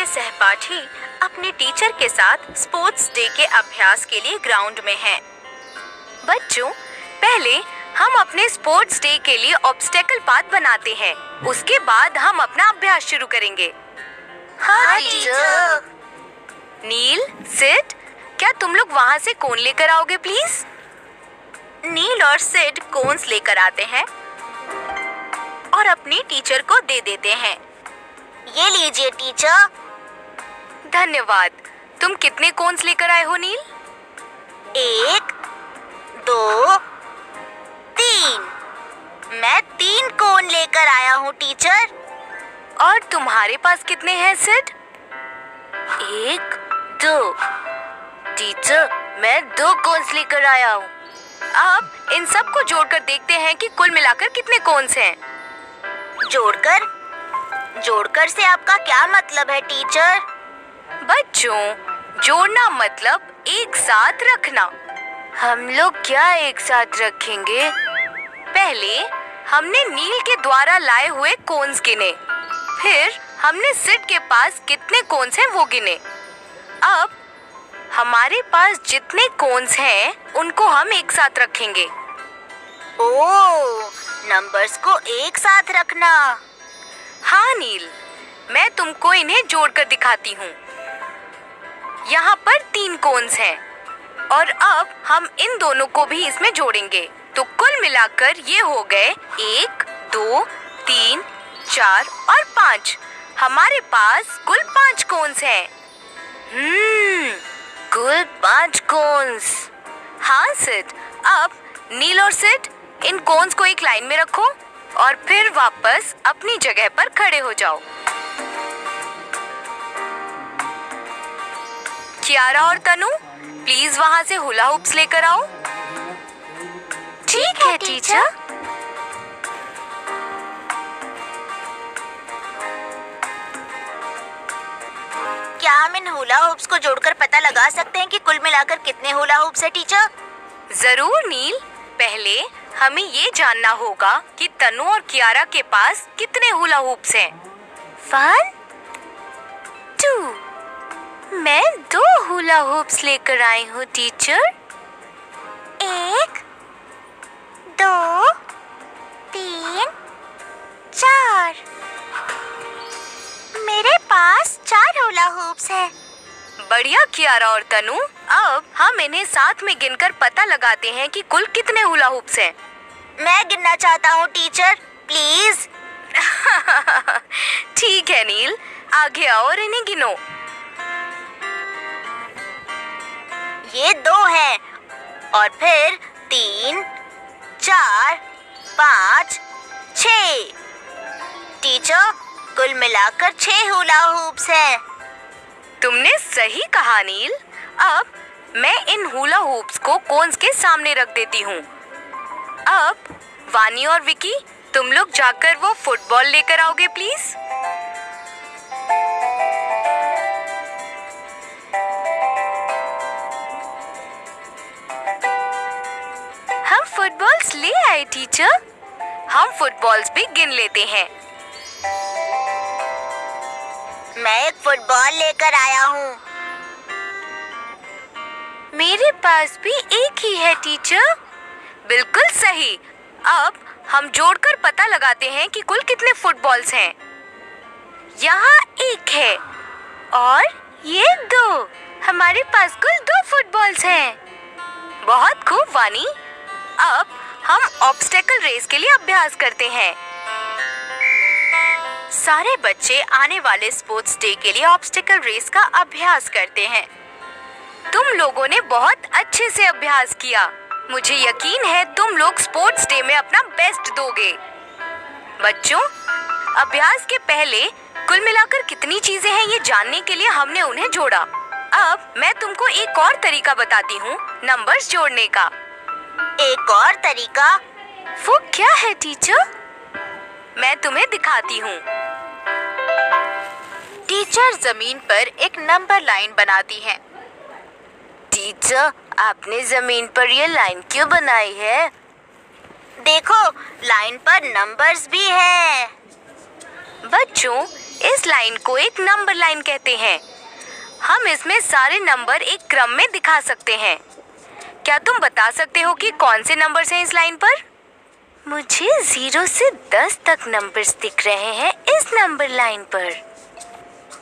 सहपाठी अपने टीचर के साथ स्पोर्ट्स डे के अभ्यास के लिए ग्राउंड में हैं। बच्चों, पहले हम अपने स्पोर्ट्स डे के लिए ऑब्स्टेकल पाथ बनाते हैं। उसके बाद हम अपना अभ्यास शुरू करेंगे। हाँ टीचर। नील, सिड, क्या तुम लोग वहाँ से कोन लेकर आओगे प्लीज? नील और सिड कोन्स लेकर आते हैं और अपनी टीचर को दे देते हैं। ये लीजिए टीचर। धन्यवाद। तुम कितने कोन्स लेकर आए हो नील? 1, 2, 3। मैं 3 कोन लेकर आया हूँ टीचर। और तुम्हारे पास कितने हैं सिड? 1, 2। टीचर, मैं 2 कोन्स लेकर आया हूँ। अब इन सब को जोड़कर देखते हैं कि कुल मिलाकर कितने कोन्स हैं। जोड़कर से आपका क्या मतलब है टीचर? बच्चों, जोड़ना मतलब एक साथ रखना। हम लोग क्या एक साथ रखेंगे? पहले हमने नील के द्वारा लाए हुए कोन्स गिने, फिर हमने सिड के पास कितने कोन्स हैं वो गिने। अब हमारे पास जितने कोन्स हैं उनको हम एक साथ रखेंगे। ओह, नंबर्स को एक साथ रखना। हाँ नील, मैं तुमको इन्हें जोड़कर दिखाती हूँ। यहाँ पर 3 कोन्स हैं और अब हम इन दोनों को भी इसमें जोड़ेंगे, तो कुल मिलाकर ये हो गए 1, 2, 3, 4 और 5। हमारे पास कुल 5 कोन्स हैं। कुल 5 कोन्स। हाँ सिड, अब नील और सिड इन कोन्स को एक लाइन में रखो और फिर वापस अपनी जगह पर खड़े हो जाओ। कियारा और तनु, प्लीज वहाँ से हुला हुप्स लेकर आओ। ठीक है टीचर। क्या हम इन हुला हुप्स को जोड़कर पता लगा सकते हैं कि कुल मिलाकर कितने हुला हुप्स है टीचर? जरूर नील, पहले हमें ये जानना होगा कि तनु और कियारा के पास कितने हुला हुप्स हैं। 1, 2। मैं 2 हुला हुप्स लेकर आई हूँ टीचर। 1, 2, 3, 4। मेरे पास 4 हुला हुप्स है। बढ़िया कियारा और तनु, अब हम इन्हें साथ में गिनकर पता लगाते हैं कि कुल कितने हुला हुप्स हैं। मैं गिनना चाहता हूँ टीचर, प्लीज। ठीक है नील, आगे आओ और इन्हें गिनो। ये 2 हैं और फिर 3, 4, 5, 6। टीचर, कुल मिलाकर 6 हुला हुप्स हैं। तुमने सही कहा नील। अब मैं इन हुला हुप्स को कोन्स के सामने रख देती हूँ। अब वानी और विकी, तुम लोग जाकर वो फुटबॉल लेकर आओगे प्लीज। हम फुटबॉल्स ले आए टीचर। हम फुटबॉल्स भी गिन लेते हैं। मैं एक फुटबॉल लेकर आया हूँ। मेरे पास भी एक ही है टीचर। बिल्कुल सही। अब हम जोड़कर पता लगाते हैं कि कुल कितने फुटबॉल्स हैं। यहाँ 1 है और ये 2। हमारे पास कुल 2 फुटबॉल्स हैं। बहुत खूब वानी। अब हम ऑब्स्टेकल रेस के लिए अभ्यास करते हैं। सारे बच्चे आने वाले स्पोर्ट्स डे के लिए ऑब्स्टेकल रेस का अभ्यास करते हैं। तुम लोगों ने बहुत अच्छे से अभ्यास किया। मुझे यकीन है तुम लोग स्पोर्ट्स डे में अपना बेस्ट दोगे। बच्चों, अभ्यास के पहले कुल मिलाकर कितनी चीजें हैं ये जानने के लिए हमने उन्हें जोड़ा। अब मैं तुमको एक और तरीका बताती हूँ नंबर्स जोड़ने का। एक और तरीका? वो क्या है टीचर? मैं तुम्हें दिखाती हूँ। टीचर जमीन पर एक नंबर लाइन बनाती हैं। टीचर, आपने जमीन पर ये लाइन क्यों बनाई है? देखो, लाइन पर नंबर्स भी है। बच्चों, इस लाइन को एक नंबर लाइन कहते हैं। हम इसमें सारे नंबर एक क्रम में दिखा सकते हैं। क्या तुम बता सकते हो कि कौन से नंबर्स हैं इस लाइन पर? मुझे 0 से 10 तक नंबर्स दिख रहे हैं इस नंबर लाइन पर।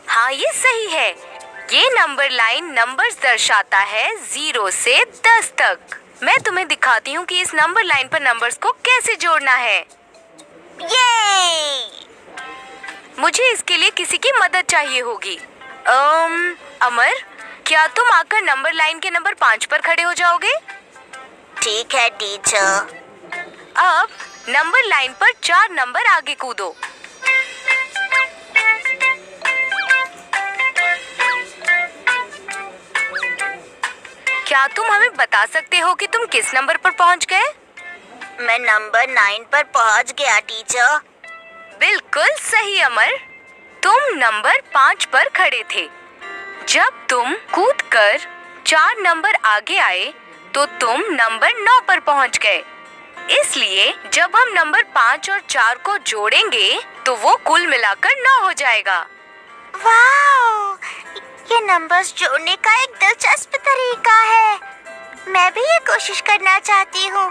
हाँ, ये सही है। ये नंबर लाइन नंबर्स दर्शाता है 0 से 10 तक। मैं तुम्हें दिखाती हूँ कि इस नंबर लाइन पर नंबर्स को कैसे जोड़ना है। ये मुझे इसके लिए किसी की मदद चाहिए होगी। अमर, क्या तुम आकर नंबर लाइन के नंबर 5 पर खड़े हो जाओगे? ठीक है टीचर। अब नंबर लाइन पर 4 नंबर आगे कूदो। क्या तुम हमें बता सकते हो कि तुम किस नंबर पर पहुंच गए? मैं नंबर 9 पर पहुंच गया टीचर। बिल्कुल सही अमर, तुम नंबर 5 पर खड़े थे। जब तुम कूदकर 4 नंबर आगे आए तो तुम नंबर 9 पर पहुंच गए। इसलिए जब हम नंबर 5 और 4 को जोड़ेंगे तो वो कुल मिलाकर 9 हो जाएगा। वाओ! ये नंबर्स जोड़ने का एक दिलचस्प तरीका है। मैं भी ये कोशिश करना चाहती हूँ।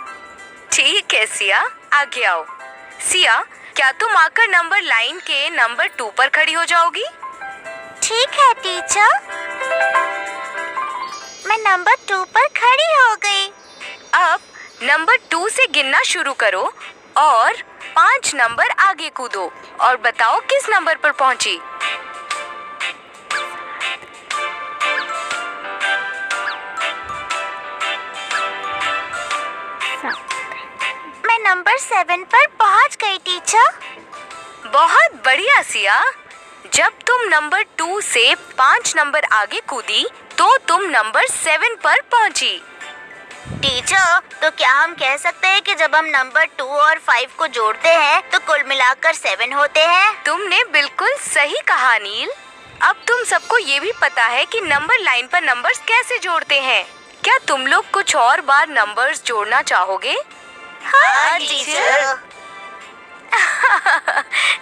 ठीक है सिया, आगे आओ। सिया, क्या तुम आकर नंबर लाइन के नंबर 2 पर खड़ी हो जाओगी? ठीक है टीचर। मैं नंबर 2 पर खड़ी हो गई। अब नंबर 2 से गिनना शुरू करो और 5 नंबर आगे कूदो और बताओ किस नंबर पर पहुंची। मैं नंबर 7 पर पहुंच गई टीचर। बहुत बढ़िया सिया। जब तुम नंबर 2 से 5 नंबर आगे कूदी तो तुम नंबर 7 पर पहुंची। टीचर, तो क्या हम कह सकते हैं कि जब हम नंबर 2 और 5 को जोड़ते हैं तो कुल मिलाकर 7 होते हैं? तुमने बिल्कुल सही कहा नील। अब तुम सबको ये भी पता है कि नंबर लाइन पर नंबर्स कैसे जोड़ते हैं। क्या तुम लोग कुछ और बार नंबर्स जोड़ना चाहोगे? हाँ टीचर।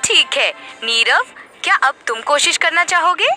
ठीक है नीरव, क्या अब तुम कोशिश करना चाहोगे?